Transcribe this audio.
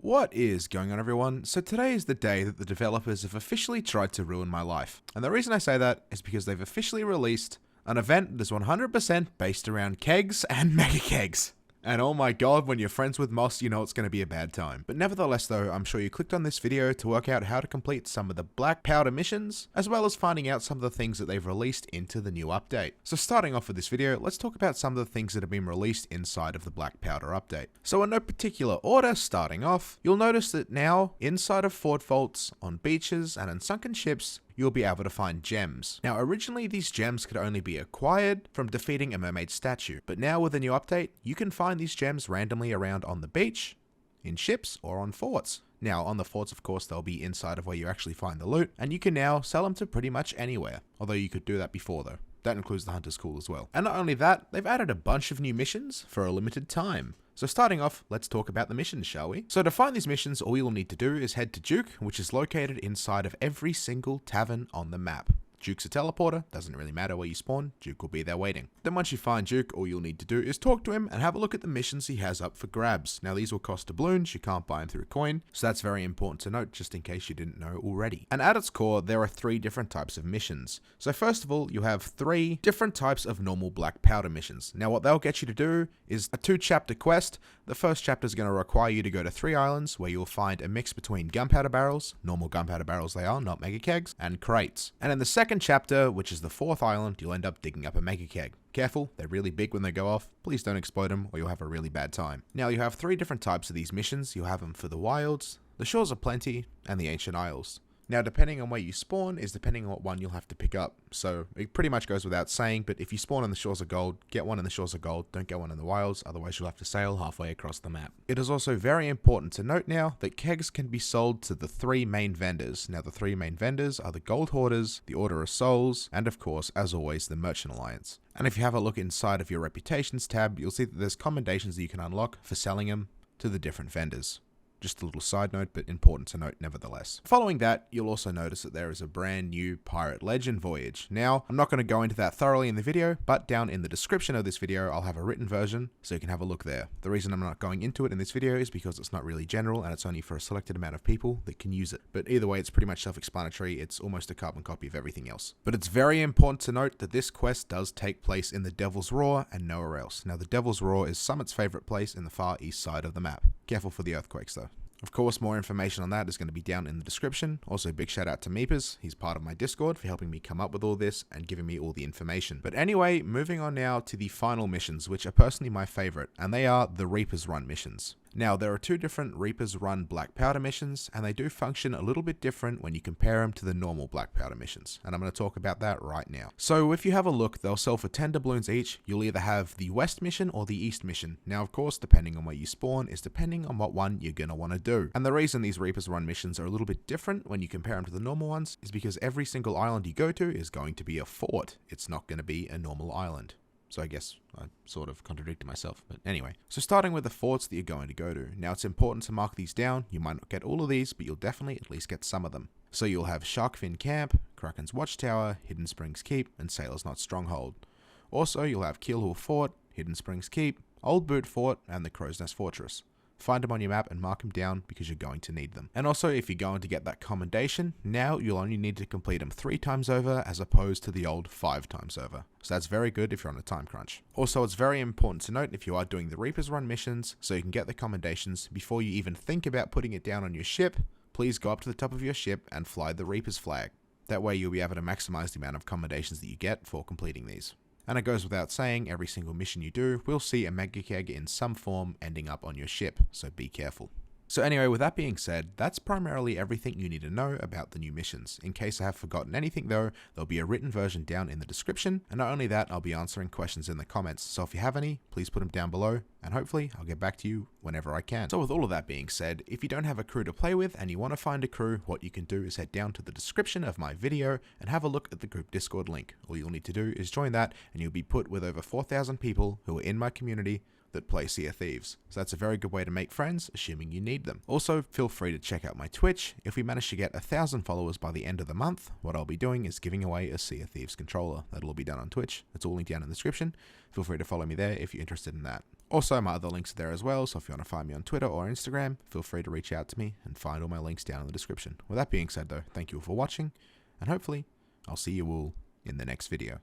What is going on, everyone? So today is the day that the developers have officially tried to ruin my life. And the reason I say that is because they've officially released an event that is 100% based around kegs and mega kegs. And oh my god, when you're friends with Moss, you know it's going to be a bad time. But nevertheless though, I'm sure you clicked on this video to work out how to complete some of the black powder missions, as well as finding out some of the things that they've released into the new update. So starting off with this video, let's talk about some of the things that have been released inside of the black powder update. So in no particular order, starting off, you'll notice that now, inside of fort vaults, on beaches, and in sunken ships, you'll be able to find gems. Now originally these gems could only be acquired from defeating a mermaid statue, but now with the new update, you can find these gems randomly around on the beach, in ships, or on forts. Now on the forts, of course, they'll be inside of where you actually find the loot, and you can now sell them to pretty much anywhere, although you could do that before though. That includes the Hunter's Call as well. And not only that, they've added a bunch of new missions for a limited time. So starting off, let's talk about the missions, shall we? So to find these missions, all you'll need to do is head to Duke, which is located inside of every single tavern on the map. Duke's a teleporter, doesn't really matter where you spawn, Duke will be there waiting. Then once you find Duke, all you'll need to do is talk to him and have a look at the missions he has up for grabs. Now these will cost doubloons, you can't buy them through a coin, so that's very important to note just in case you didn't know already. And at its core, there are 3 different types of missions. So first of all, you have 3 different types of normal black powder missions. Now what they'll get you to do is a 2-chapter quest. The first chapter is going to require you to go to 3 islands where you'll find a mix between gunpowder barrels, normal gunpowder barrels they are, not mega kegs, and crates. And in the second chapter, which is the 4th island, you'll end up digging up a mega keg. Careful, they're really big when they go off. Please don't explode them or you'll have a really bad time. Now you have 3 different types of these missions. You'll have them for the wilds, the shores of plenty, and the ancient isles. Now, depending on where you spawn is depending on what one you'll have to pick up. So it pretty much goes without saying, but if you spawn on the shores of gold, get one in the shores of gold, don't get one in the wilds, otherwise you'll have to sail halfway across the map. It is also very important to note now that kegs can be sold to the 3 main vendors. Now the 3 main vendors are the Gold Hoarders, the Order of Souls, and of course, as always, the Merchant Alliance. And if you have a look inside of your reputations tab, you'll see that there's commendations that you can unlock for selling them to the different vendors. Just a little side note, but important to note nevertheless. Following that, you'll also notice that there is a brand new pirate legend Voyage. Now, I'm not going to go into that thoroughly in the video, but down in the description of this video, I'll have a written version, so you can have a look there. The reason I'm not going into it in this video is because it's not really general, and it's only for a selected amount of people that can use it. But either way, it's pretty much self-explanatory. It's almost a carbon copy of everything else. But it's very important to note that this quest does take place in the Devil's Roar and nowhere else. Now, the Devil's Roar is Summit's favorite place in the far east side of the map. Careful for the earthquakes though. Of course, more information on that is going to be down in the description. Also, big shout out to Meepers. He's part of my Discord for helping me come up with all this and giving me all the information. But anyway, moving on now to the final missions, which are personally my favorite, and they are the Reaper's Run missions. Now, there are 2 different Reaper's Run black powder missions, and they do function a little bit different when you compare them to the normal black powder missions, and I'm going to talk about that right now. So if you have a look, they'll sell for 10 doubloons each. You'll either have the west mission or the east mission. Now, of course, depending on where you spawn is depending on what one you're going to want to do. And the reason these Reaper's Run missions are a little bit different when you compare them to the normal ones is because every single island you go to is going to be a fort. It's not going to be a normal island. So I guess I sort of contradicted myself, but anyway. So starting with the forts that you're going to go to. Now it's important to mark these down. You might not get all of these, but you'll definitely at least get some of them. So you'll have Sharkfin Camp, Kraken's Watchtower, Hidden Springs Keep, and Sailor's Knot Stronghold. Also, you'll have Keelhaul Fort, Hidden Springs Keep, Old Boot Fort, and the Crow's Nest Fortress. Find them on your map and mark them down because you're going to need them. And also, if you're going to get that commendation, now you'll only need to complete them 3 times over as opposed to the old 5 times over. So that's very good if you're on a time crunch. Also, it's very important to note if you are doing the Reaper's Run missions, so you can get the commendations before you even think about putting it down on your ship, please go up to the top of your ship and fly the Reaper's flag. That way you'll be able to maximize the amount of commendations that you get for completing these. And it goes without saying, every single mission you do will see a mega keg in some form ending up on your ship, so be careful. So anyway, with that being said, that's primarily everything you need to know about the new missions. In case I have forgotten anything though, there'll be a written version down in the description, and not only that, I'll be answering questions in the comments, so if you have any, please put them down below, and hopefully I'll get back to you whenever I can. So with all of that being said, if you don't have a crew to play with and you want to find a crew, what you can do is head down to the description of my video and have a look at the group Discord link. All you'll need to do is join that, and you'll be put with over 4,000 people who are in my community that play Sea of Thieves. So that's a very good way to make friends, assuming you need them. Also, feel free to check out my Twitch. If we manage to get 1,000 followers by the end of the month, what I'll be doing is giving away a Sea of Thieves controller. That'll all be done on Twitch. It's all linked down in the description. Feel free to follow me there if you're interested in that. Also, my other links are there as well, so if you want to find me on Twitter or Instagram, feel free to reach out to me and find all my links down in the description. With that being said though, thank you all for watching, and hopefully, I'll see you all in the next video.